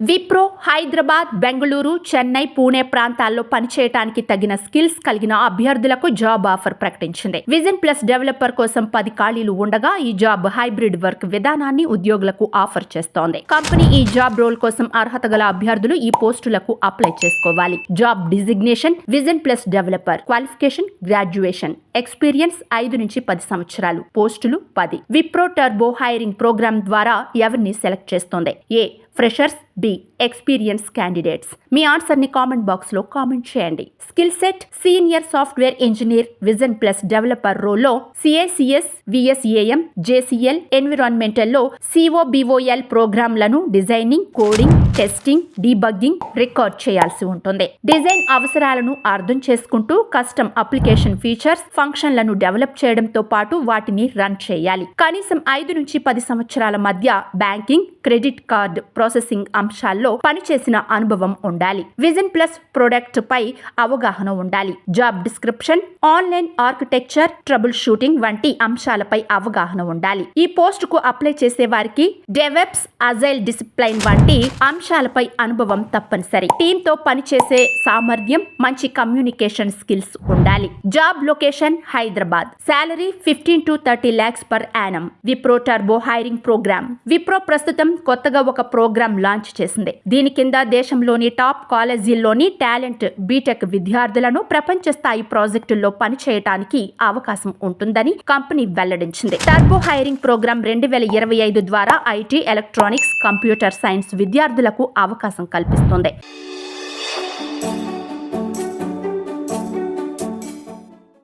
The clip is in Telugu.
విప్రో హైదరాబాద్, బెంగళూరు, చెన్నై, పూణే ప్రాంతాల్లో పనిచేయడానికి తగిన స్కిల్స్ కలిగిన అభ్యర్థులకు జాబ్ ఆఫర్ ప్రకటించింది. విజన్ ప్లస్ డెవలపర్ కోసం 10 ఖాళీలు ఉండగా ఈ జాబ్ హైబ్రిడ్ వర్క్ విధానాన్ని ఉద్యోగులకు ఆఫర్ చేస్తోంది. కంపెనీ ఈ జాబ్ రోల్ కోసం అర్హత గల అభ్యర్థులు ఈ పోస్టులకు అప్లై చేసుకోవాలి. Job designation vision plus developer. Qualification graduation. Experience 5 నుంచి 10 సంవత్సరాలు. పోస్టులు 10. విప్రో టర్బో హైరింగ్ ప్రోగ్రామ్ ద్వారా ఎవరిని సెలెక్ట్ చేస్తోంది? A freshers, B experience candidates. మీ ఆన్సర్ ని కామెంట్ బాక్స్ లో కామెంట్ చేయండి. Skill set senior software engineer vision plus developer రోల్లో సిఏసిఎస్, విఎస్ఏఎం, జేసీఎల్, ఎన్విరాన్మెంటల్ లో సిఓబిఓఎల్ ప్రోగ్రాంలను designing, coding, testing, debugging record చేయాల్సి ఉంటుంది. డిజైన్ అవసరాలను అర్థం చేసుకుంటూ కస్టమ్ అప్లికేషన్ ఫీచర్స్, ఫంక్షన్లను డెవలప్ చేయడంతో పాటు వాటిని రన్ చేయాలి. కనీసం 5 నుంచి 10 సంవత్సరాల మధ్య బ్యాంకింగ్, క్రెడిట్ కార్డ్ ప్రాసెసింగ్ అంశాల్లో పనిచేసిన అనుభవం ఉండాలి. విజన్ ప్లస్ ప్రొడక్ట్ పై అవగాహన ఉండాలి. Job description, online architecture, trouble shooting వంటి అంశాలపై అవగాహన ఉండాలి. ఈ పోస్ట్ కు అప్లై చేసే వారికి డెవెప్స్, అజైల్ డిసిప్లైన్ వంటి అంశాలపై అనుభవం తప్పనిసరి. టీమ్ తో పనిచేసే సామర్థ్యం, మంచి కమ్యూనికేషన్ స్కిల్స్ ఉండాలి. Job location Hyderabad. Salary 15 to 30 lakhs per annum. Wipro turbo hiring program. Wipro ప్రస్తుతం కొత్తగా ఒక ప్రోగ్రామ్ లాంచ్ చేసింది. దీని కింద దేశంలోని టాప్ కాలేజీల్లోని టాలెంట్ బీటెక్ విద్యార్థులను ప్రపంచ స్థాయి ప్రాజెక్టుల్లో పనిచేయడానికి అవకాశం ఉంటుందని కంపెనీ వెల్లడించింది. టర్బో హైరింగ్ ప్రోగ్రామ్ 2025 ద్వారా ఐటీ, ఎలక్ట్రానిక్స్, కంప్యూటర్ సైన్స్ విద్యార్థులకు అవకాశం కల్పిస్తుంది.